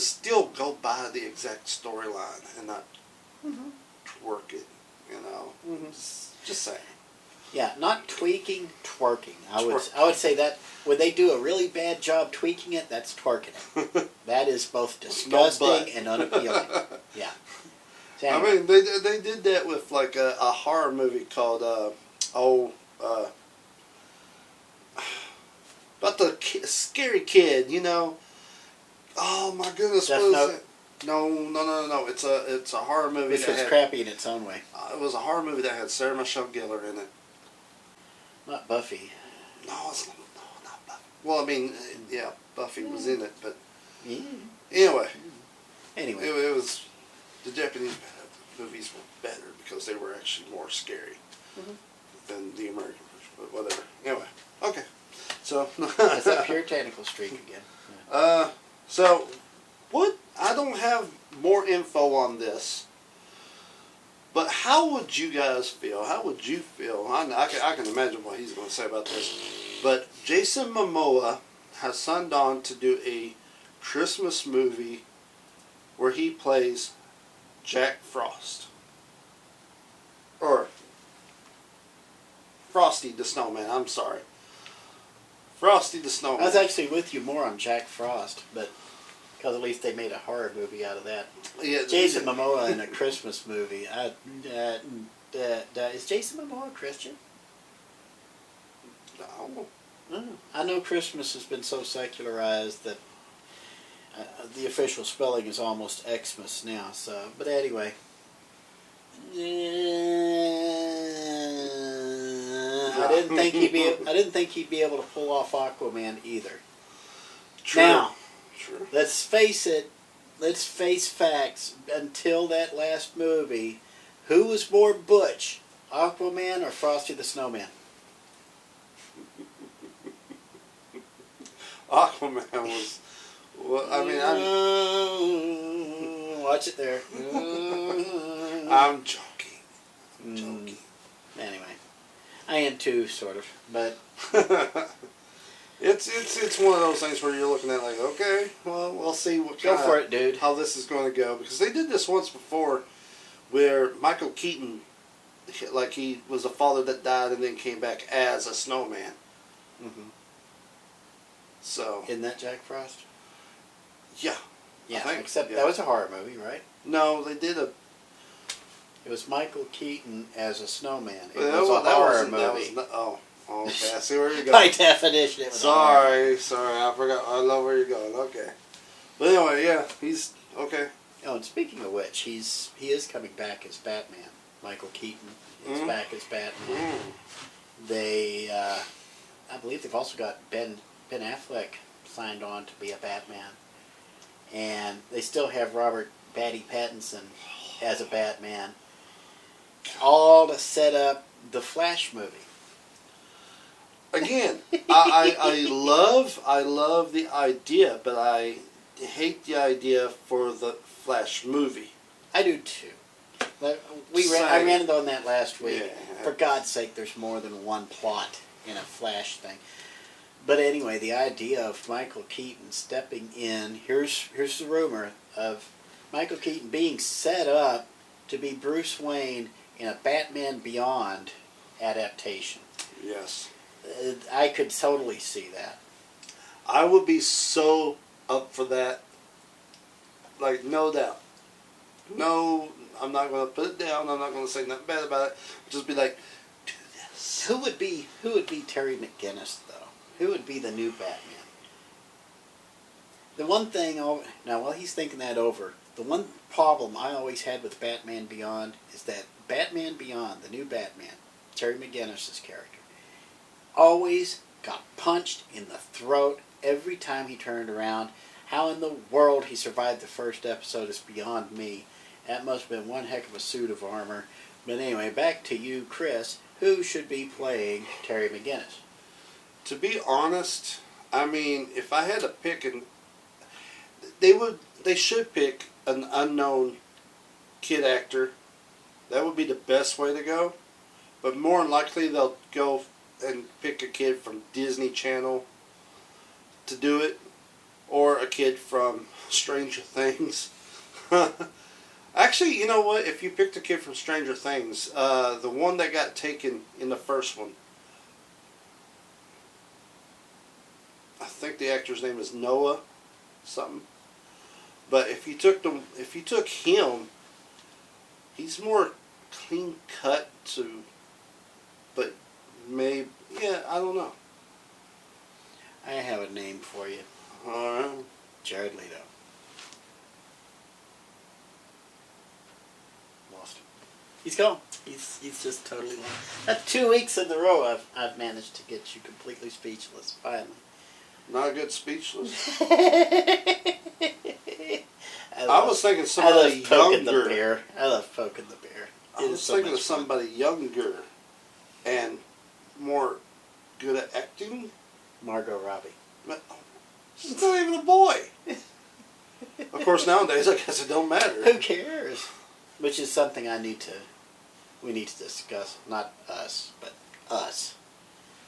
to still go by the exact storyline and not twerk it, you know. Just saying. Yeah, not tweaking, twerking. I would say that when they do a really bad job tweaking it, that's twerking it. That is both disgusting and unappealing. Yeah. So anyway. I mean, they did that with like a horror movie called about the scary kid, you know. Oh my goodness, what is it? No. It's a horror movie. This was crappy in its own way. It was a horror movie that had Sarah Michelle Gellar in it. Not Buffy. No, not Buffy. Well, I mean, yeah, Buffy was in it, but anyway, it was the Japanese movies were better because they were actually more scary than the American version. But whatever. Anyway, okay. So it's that puritanical streak again. Yeah. So what? I don't have more info on this. But how would you guys feel? How would you feel? I can imagine what he's going to say about this. But Jason Momoa has signed on to do a Christmas movie where he plays Jack Frost. Or Frosty the Snowman, I'm sorry. Frosty the Snowman. I was actually with you more on Jack Frost, but because at least they made a horror movie out of that. Yeah, Jason Momoa in a Christmas movie. Is Jason Momoa a Christian? No. I know Christmas has been so secularized that the official spelling is almost Xmas now. So, but anyway. I didn't think he'd be able to pull off Aquaman either. True. Now, True. Let's face it. Let's face facts. Until that last movie, who was more butch, Aquaman or Frosty the Snowman? Aquaman was. Well, I mean, watch it there. I'm joking. Anyway, I am too, sort of, but. It's one of those things where you're looking at like, okay, well, we'll see for it, dude. How this is going to go, because they did this once before, where Michael Keaton, like he was a father that died and then came back as a snowman. So isn't that Jack Frost? Yeah. Yeah. Except that was a horror movie, right? No, they did a. It was Michael Keaton as a snowman. It was a horror movie. Okay, I see where you're going. By definition, it was sorry, I forgot. I love where you're going. Okay, but anyway, yeah, he's okay. Oh, and speaking of which, he is coming back as Batman. Michael Keaton is back as Batman. They, I believe, they've also got Ben Affleck signed on to be a Batman, and they still have Robert Pattinson as a Batman. All to set up the Flash movie. Again, I love the idea, but I hate the idea for the Flash movie. I do too. I ran on that last week. Yeah. For God's sake, there's more than one plot in a Flash thing. But anyway, the idea of Michael Keaton stepping in, here's the rumor of Michael Keaton being set up to be Bruce Wayne in a Batman Beyond adaptation. Yes. I could totally see that. I would be so up for that. Like, no doubt. No, I'm not going to put it down. I'm not going to say nothing bad about it. Just be like, do this. Who would be Terry McGinnis, though? Who would be the new Batman? The one thing, now while he's thinking that over, the one problem I always had with Batman Beyond is that Batman Beyond, the new Batman, Terry McGinnis' character, always got punched in the throat every time he turned around. How in the world he survived the first episode is beyond me. That must have been one heck of a suit of armor. But anyway, back to you, Chris. Who should be playing Terry McGinnis? To be honest, I mean, if I had to pick, they should pick an unknown kid actor. That would be the best way to go. But more than likely, they'll go and pick a kid from Disney Channel to do it, or a kid from Stranger Things. Actually, you know what? If you picked a kid from Stranger Things, the one that got taken in the first one, I think the actor's name is Noah, something. But if you took him, he's more clean cut to, but maybe, yeah, I don't know. I have a name for you. All right. Jared Leto. Lost him. He's gone. He's just totally lost. That's 2 weeks in a row I've managed to get you completely speechless. Finally. Not good speechless. I was thinking somebody younger. The bear. I love poking the bear. I was thinking of somebody younger and more good at acting. Margot Robbie. But she's not even a boy. Of course, nowadays I guess it don't matter. Who cares? Which is something we need to discuss. Not us, but us.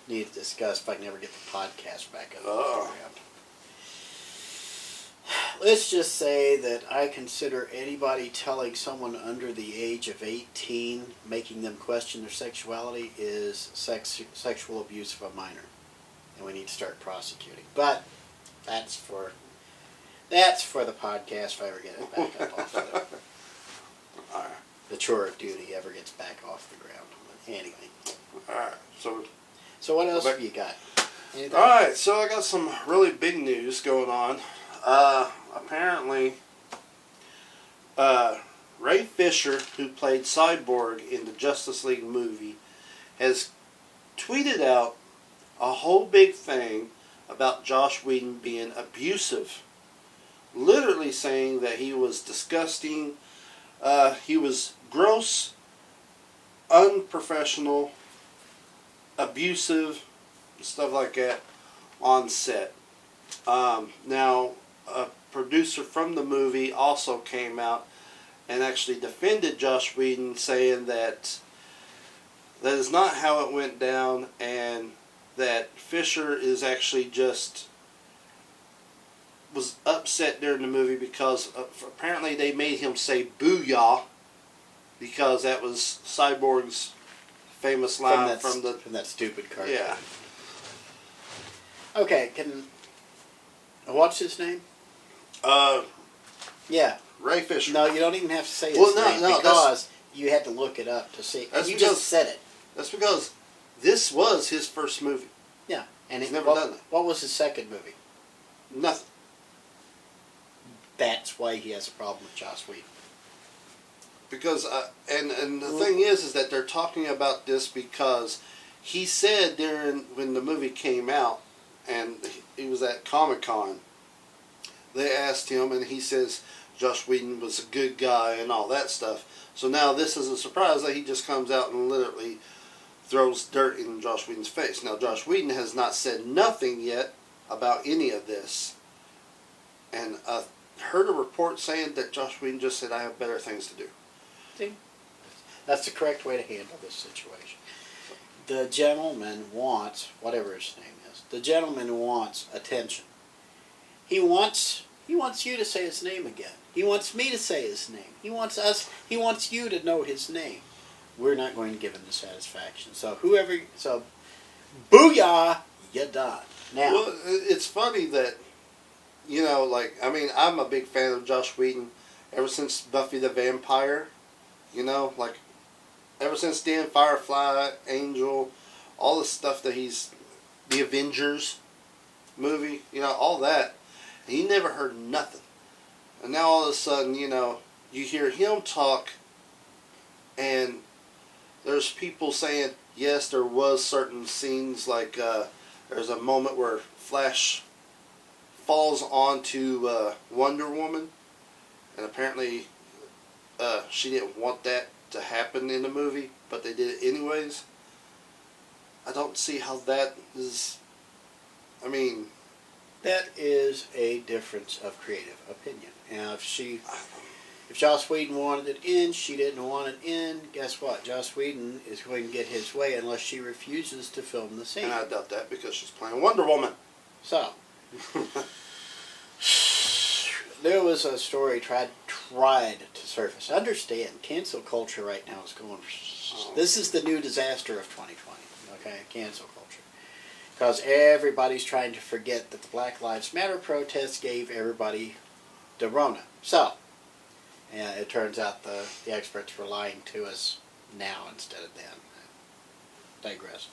Need to discuss if I can ever get the podcast back up. Let's just say that I consider anybody telling someone under the age of 18, making them question their sexuality, is sexual abuse of a minor. And we need to start prosecuting. But that's for the podcast if I ever get it back up off the chore of duty ever ggets back off the ground. Anyway. Alright, so what else have you got? Anything? Alright, so I got some really big news going on. Apparently, Ray Fisher, who played Cyborg in the Justice League movie, has tweeted out a whole big thing about Joss Whedon being abusive. Literally saying that he was disgusting, he was gross, unprofessional, abusive, stuff like that on set. Now, a producer from the movie also came out and actually defended Joss Whedon, saying that that is not how it went down, and that Fisher is actually just was upset during the movie because apparently they made him say "booyah" because that was Cyborg's famous line from that stupid cartoon. Yeah. Okay, what's his name? Yeah. Ray Fisher. No, you don't even have to say his name because you had to look it up to see. You just said it. That's because this was his first movie. Yeah, and he's never done that. What was his second movie? Nothing. That's why he has a problem with Joss Whedon. Because and the thing is that they're talking about this because he said when the movie came out and he was at Comic-Con, they asked him and he says Joss Whedon was a good guy and all that stuff. So now this is a surprise that he just comes out and literally throws dirt in Joss Whedon's face. Now Joss Whedon has not said nothing yet about any of this. And I heard a report saying that Joss Whedon just said, I have better things to do. See? That's the correct way to handle this situation. The gentleman wants, whatever his name is, the gentleman wants attention. He wants you to say his name again. He wants me to say his name. He wants you to know his name. We're not going to give him the satisfaction. So booyah, you're done. Now, well, it's funny that, I'm a big fan of Joss Whedon ever since Buffy the Vampire, ever since Dan Firefly, Angel, all the stuff that the Avengers movie, all that. And you never heard nothing. And now all of a sudden, you hear him talk and there's people saying, yes, there was certain scenes like there's a moment where Flash falls onto Wonder Woman, and apparently she didn't want that to happen in the movie, but they did it anyways. I don't see how that is. That is a difference of creative opinion. Now, if Joss Whedon wanted it in, she didn't want it in, guess what? Joss Whedon is going to get his way unless she refuses to film the scene. And I doubt that because she's playing Wonder Woman. So, new was a story tried to surface. Understand, cancel culture right now is going. This is the new disaster of 2020. Okay, cancel culture, because everybody's trying to forget that the Black Lives Matter protests gave everybody the Rona. So, it turns out the experts were lying to us now instead of then. Digress.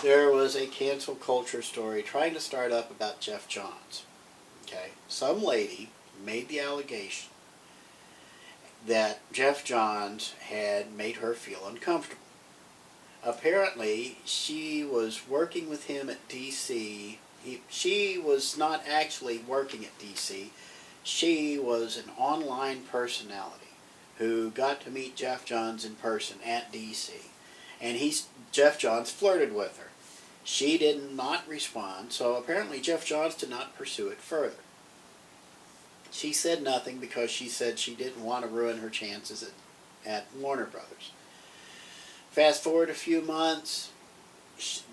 There was a cancel culture story trying to start up about Geoff Johns. Okay, some lady made the allegation that Geoff Johns had made her feel uncomfortable. Apparently, she was working with him at DC. She was not actually working at DC. She was an online personality who got to meet Geoff Johns in person at DC. And Geoff Johns flirted with her. She did not respond, so apparently Geoff Johns did not pursue it further. She said nothing because she said she didn't want to ruin her chances at Warner Brothers. Fast forward a few months,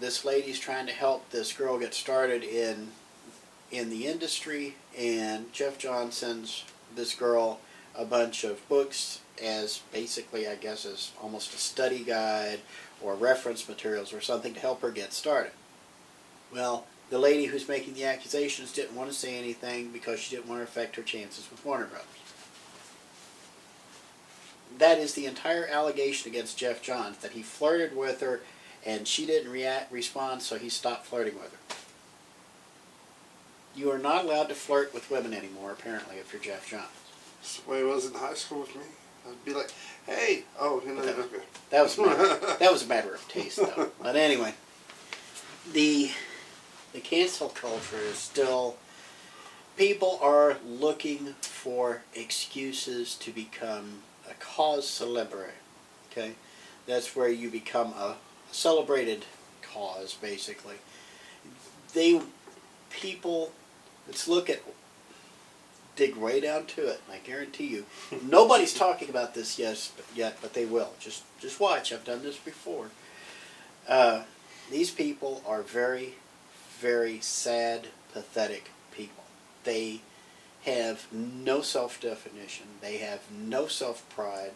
this lady's trying to help this girl get started in the industry, and Geoff Johns sends this girl a bunch of books as basically, I guess, as almost a study guide or reference materials or something to help her get started. Well, the lady who's making the accusations didn't want to say anything because she didn't want to affect her chances with Warner Brothers. That is the entire allegation against Geoff Johns, that he flirted with her and she didn't respond, so he stopped flirting with her. You are not allowed to flirt with women anymore, apparently, if you're Geoff Johns. That's the way it was in high school with me. I'd be like, hey, that was a matter of taste, though. But anyway, the cancel culture is still, people are looking for excuses to become a cause célèbre. Okay, that's where you become a celebrated cause, basically. Dig way down to it, and I guarantee you, nobody's talking about this yet, but they will. Just watch. I've done this before. These people are very, very sad, pathetic people. They have no self-definition. They have no self-pride.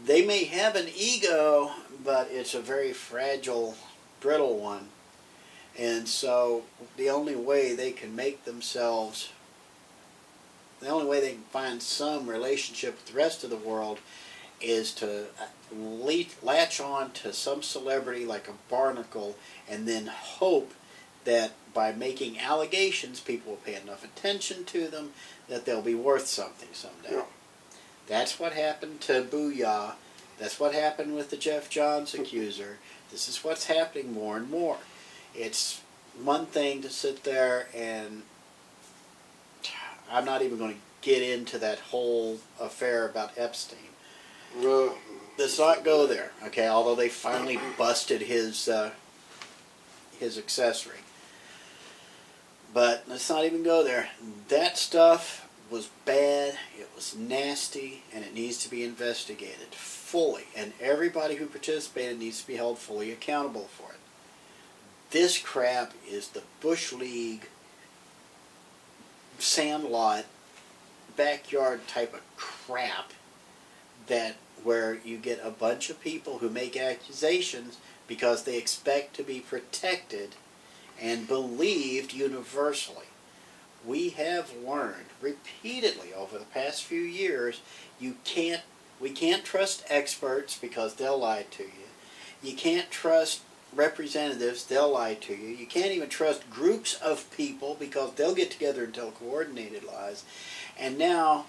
They may have an ego, but it's a very fragile, brittle one. And so the only way they can find some relationship with the rest of the world is to latch on to some celebrity like a barnacle and then hope that by making allegations people will pay enough attention to them that they'll be worth something someday. Yeah. That's what happened to Booyah. That's what happened with the Geoff Johns accuser. This is what's happening more and more. It's one thing to sit there and I'm not even going to get into that whole affair about Epstein. Let's not go there, okay? Although they finally busted his accessory. But let's not even go there. That stuff was bad, it was nasty, and it needs to be investigated fully. And everybody who participated needs to be held fully accountable for it. This crap is the Bush League sandlot backyard type of crap where you get a bunch of people who make accusations because they expect to be protected and believed universally. We have learned repeatedly over the past few years we can't trust experts because they'll lie to you. You can't trust representatives, they'll lie to you. You can't even trust groups of people because they'll get together and tell coordinated lies. And now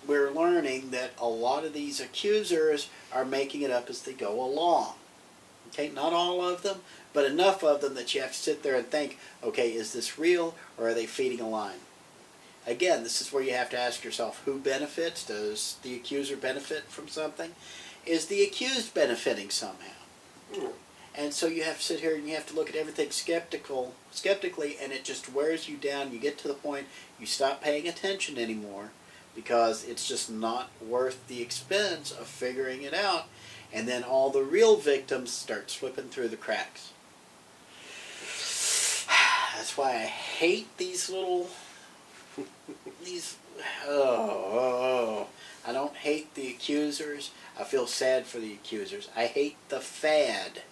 we're learning that a lot of these accusers are making it up as they go along. Okay, not all of them, but enough of them that you have to sit there and think, okay, is this real or are they feeding a line? Again, this is where you have to ask yourself, who benefits? Does the accuser benefit from something? Is the accused benefiting somehow? And so you have to sit here and you have to look at everything skeptically, and it just wears you down. You get to the point you stop paying attention anymore because it's just not worth the expense of figuring it out. And then all the real victims start slipping through the cracks. That's why I hate these little These, I don't hate the accusers. I feel sad for the accusers. I hate the fad.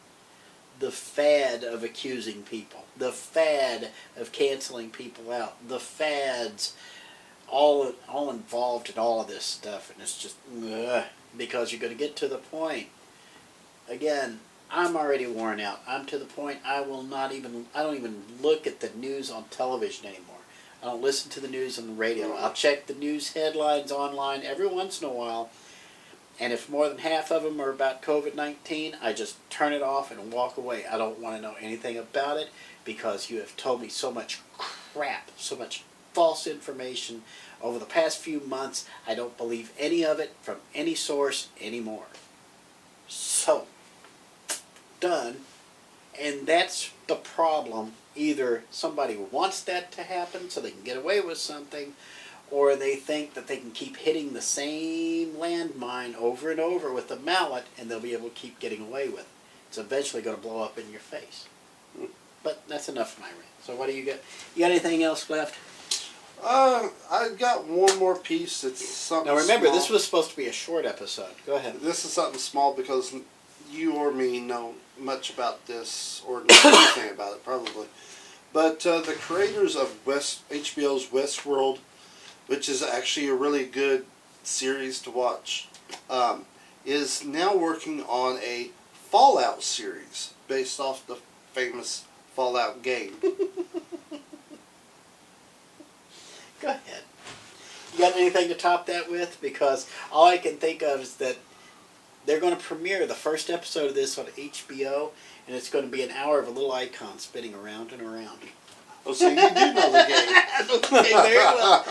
The fad of accusing people. The fad of canceling people out. The fads, all involved in all of this stuff. And it's just, because you're going to get to the point. Again, I'm already worn out. I'm to the point I don't even look at the news on television anymore. I don't listen to the news on the radio. I'll check the news headlines online every once in a while, and if more than half of them are about COVID-19, I just turn it off and walk away. I don't want to know anything about it because you have told me so much crap, so much false information over the past few months. I don't believe any of it from any source anymore. So, done. And that's the problem. Either somebody wants that to happen so they can get away with something, or they think that they can keep hitting the same landmine over and over with the mallet and they'll be able to keep getting away with it. It's eventually going to blow up in your face. But that's enough of my rant. So what do you got? You got anything else left? I got one more piece. It's something Now remember, small. this was supposed to be a short episode. Go ahead. This is something small because you or me know much about this, or know anything about it probably. But the creators of HBO's Westworld, which is actually a really good series to watch, is now working on a Fallout series based off the famous Fallout game. Go ahead. You got anything to top that with? Because all I can think of is that they're going to premiere the first episode of this on HBO, and it's going to be an hour of a little icon spinning around and around. Oh, so you do know the game. Okay, very well.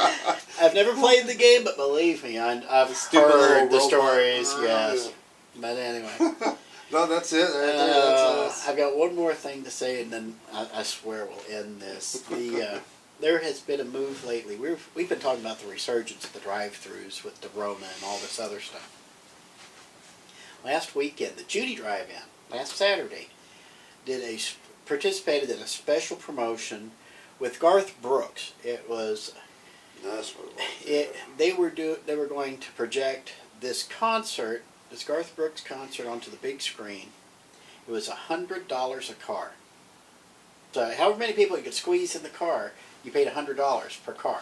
I've never played the game, but believe me, I've heard the stories, yes. But anyway. No, that's it. That's I've got one more thing to say, and then I swear we'll end this. There has been a move lately. We've been talking about the resurgence of the drive-thrus with the Rona and all this other stuff. Last weekend, the Judy Drive-In, last Saturday, participated in a special promotion with Garth Brooks. It was. That's what it was. They were going to project this concert, this Garth Brooks concert, onto the big screen. It was $100 a car. So however many people you could squeeze in the car, you paid $100 per car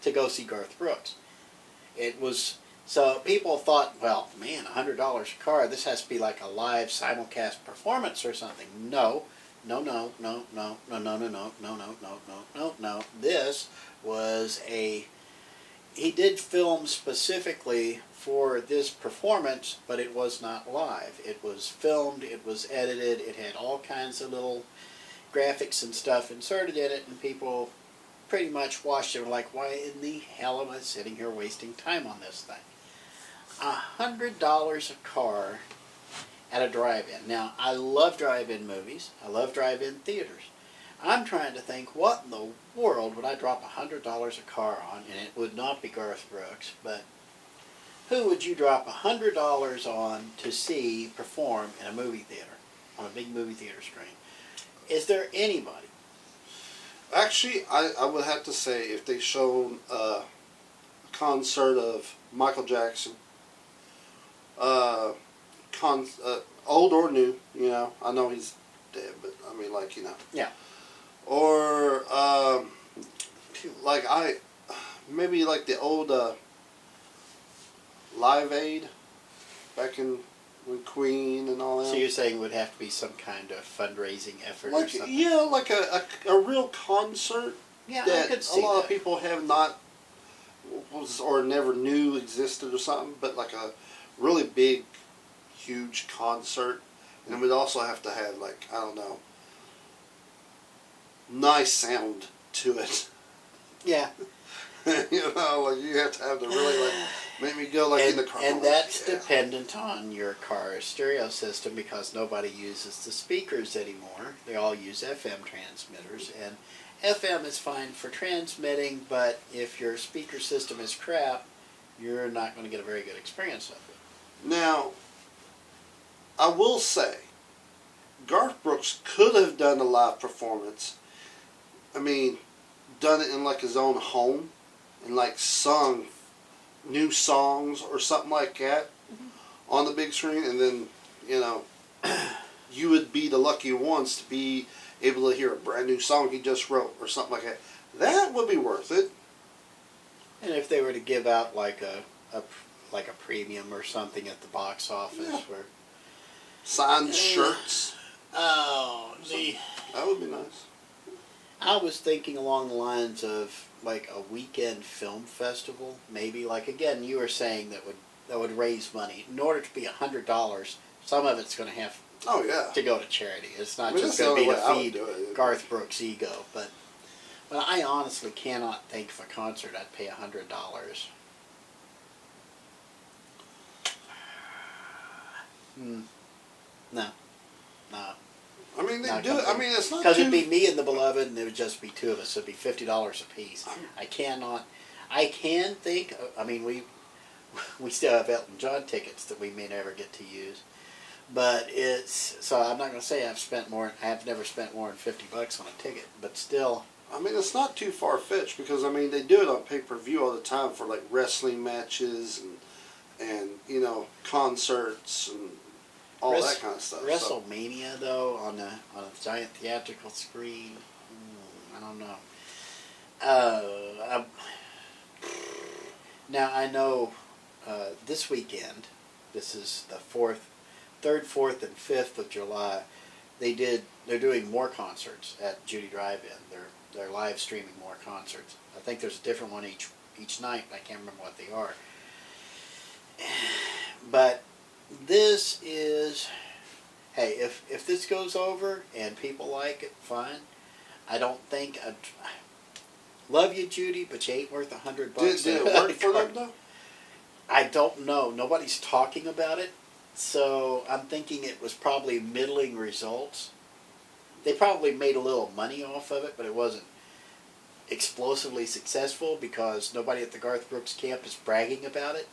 to go see Garth Brooks. It was. So people thought, well, man, $100 a car, this has to be like a live simulcast performance or something. No. This was he did film specifically for this performance, but it was not live. It was filmed, it was edited, it had all kinds of little graphics and stuff inserted in it, and people pretty much watched it and were like, why in the hell am I sitting here wasting time on this thing? $100 a car at a drive-in. Now, I love drive-in movies. I love drive-in theaters. I'm trying to think, what in the world would I drop $100 a car on? And it would not be Garth Brooks, but who would you drop $100 on to see perform in a movie theater, on a big movie theater screen? Is there anybody? Actually, I would have to say if they showed a concert of Michael Jackson, old or new, you know. I know he's dead, but I mean, like, you know. Yeah. Or maybe like the old Live Aid back in when Queen and all that. So you're saying it would have to be some kind of fundraising effort like, or something? Yeah, like a real concert. Yeah, that I could see a lot that. of people have not or never knew existed or something, but like a really big, huge concert. And it would also have to have, like, I don't know, nice sound to it. Yeah. You know, like you have to have to really like make me go like in the car. And that's dependent on your car's stereo system, because nobody uses the speakers anymore. They all use FM transmitters, and FM is fine for transmitting, but if your speaker system is crap, you're not going to get a very good experience of it. Now, I will say, Garth Brooks could have done a live performance. I mean, done it in like his own home and like sung new songs or something like that on the big screen, and then, you know, you would be the lucky ones to be able to hear a brand new song he just wrote or something like that. That would be worth it. And if they were to give out like a premium or something at the box office, where Signed shirts. Oh, that would be nice. I was thinking along the lines of like a weekend film festival, maybe. Like again, you were saying that would raise money. In order to be $100, some of it's going to have to go to charity. It's not just going to be to feed Garth Brooks' ego. But I honestly cannot think of a concert I'd pay $100. No. I mean, they do. I mean, it's not because it'd be me and the Beloved, and it would just be two of us. It'd be $50 a piece. I can think. I mean, we still have Elton John tickets that we may never get to use, but it's so I'm not going to say I've never spent more than $50 on a ticket, but still. I mean, it's not too far-fetched because I mean they do it on pay-per-view all the time for like wrestling matches and you know, concerts and all that kind of stuff. WrestleMania though on a giant theatrical screen, I don't know. Now I know this weekend, this is the 3rd, 4th, and 5th of July. They're doing more concerts at Judy Drive-In. They're live streaming more concerts. I think there's a different one each night. I can't remember what they are. But this is, hey, if this goes over and people like it, fine. I don't think love you, Judy, but you ain't worth $100. Did it work for them though? I don't know. Nobody's talking about it, so I'm thinking it was probably middling results. They probably made a little money off of it, but it wasn't explosively successful because nobody at the Garth Brooks camp is bragging about it.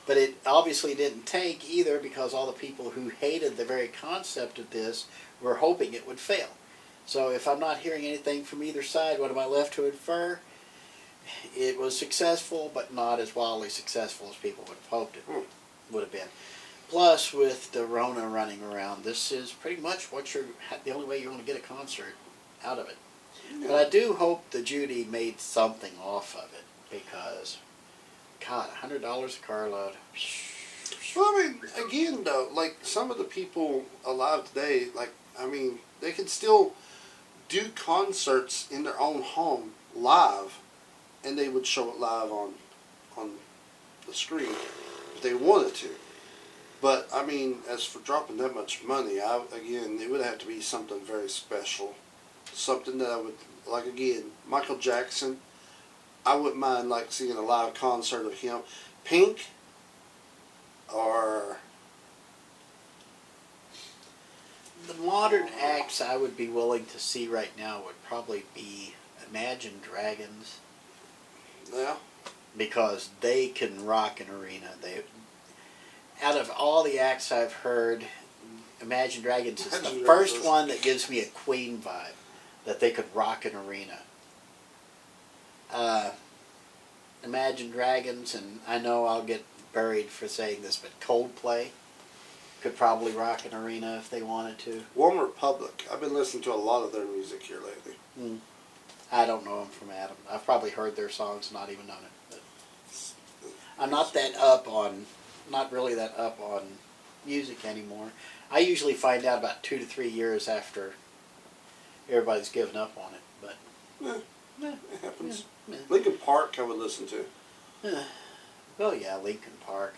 But it obviously didn't tank either because all the people who hated the very concept of this were hoping it would fail. So if I'm not hearing anything from either side, what am I left to infer? It was successful, but not as wildly successful as people would have hoped it would have been. Plus, with the Rona running around, this is pretty much the only way you're going to get a concert out of it. Yeah. But I do hope the Judy made something off of it because, God, $100 a carload. Well, I mean, again, though, like some of the people alive today, like, I mean, they can still do concerts in their own home live, and they would show it live on the screen if they wanted to. But, I mean, as for dropping that much money, again, it would have to be something very special. Something that I would, like, again, Michael Jackson, I wouldn't mind, like, seeing a live concert of him. Pink, or... The modern acts I would be willing to see right now would probably be Imagine Dragons. Yeah. Because they can rock an arena. Out of all the acts I've heard, Imagine Dragons is the first one that gives me a Queen vibe, that they could rock an arena. Imagine Dragons, and I know I'll get buried for saying this, but Coldplay could probably rock an arena if they wanted to. One Republic. I've been listening to a lot of their music here lately. I don't know them from Adam. I've probably heard their songs, not even known it. But I'm not really that up on music anymore. I usually find out about 2 to 3 years after everybody's given up on it. But it happens. Yeah. Linkin Park I would listen to. Well, yeah, Linkin Park.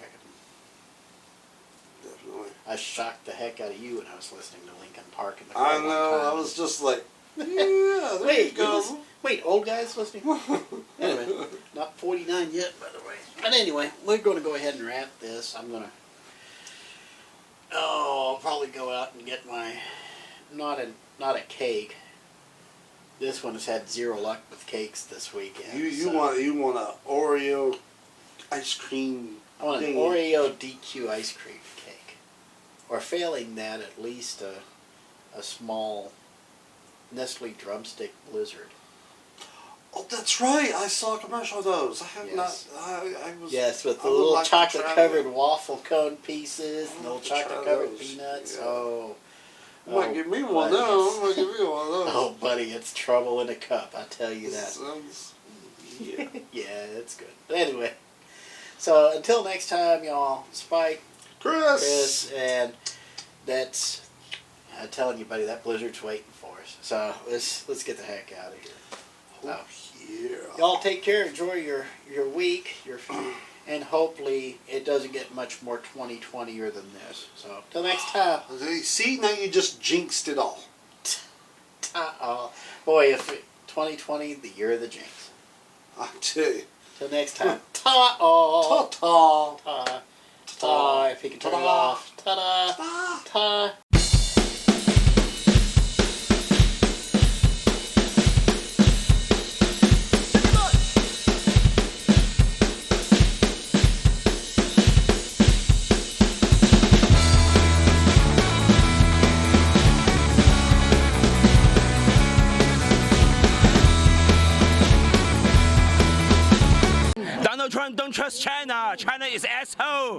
Definitely. I shocked the heck out of you when I was listening to Linkin Park in the car. I know. I was just like, yeah, there you go. Wait, old guys listening? Anyway, not 49 yet, by the way. But anyway, we're going to go ahead and wrap this. I'm going to... I'll probably go out and get my... Not a cake. This one has had zero luck with cakes this weekend. You want a Oreo ice cream? I want an Oreo DQ ice cream cake, or failing that, at least a small Nestle drumstick blizzard. Oh, that's right. I saw a commercial of those. I have Yes. not. I was. Yes, with the I would little like to chocolate try covered them. waffle cone pieces and I little would like to try chocolate covered those. peanuts. Yeah. Oh. You might give me one buddy, now. You might give me one of those. Oh, buddy, it's trouble in a cup. I tell you that. Sounds, yeah. Yeah, it's good. But anyway, so until next time, y'all. Spike, Chris, and that's. I'm telling you, buddy, that blizzard's waiting for us. So let's get the heck out of here. Oh, yeah. Y'all take care. Enjoy your week. And hopefully it doesn't get much more 2020er than this. So till next time. See, now you just jinxed it all. Boy, if 2020, the year of the jinx. I tell you. Till next time. Ta-ta. Ta-ta. Ta. Ta. If you can turn it off. Ta-da. Ta. Ta. Donald Trump don't trust China. China is asshole.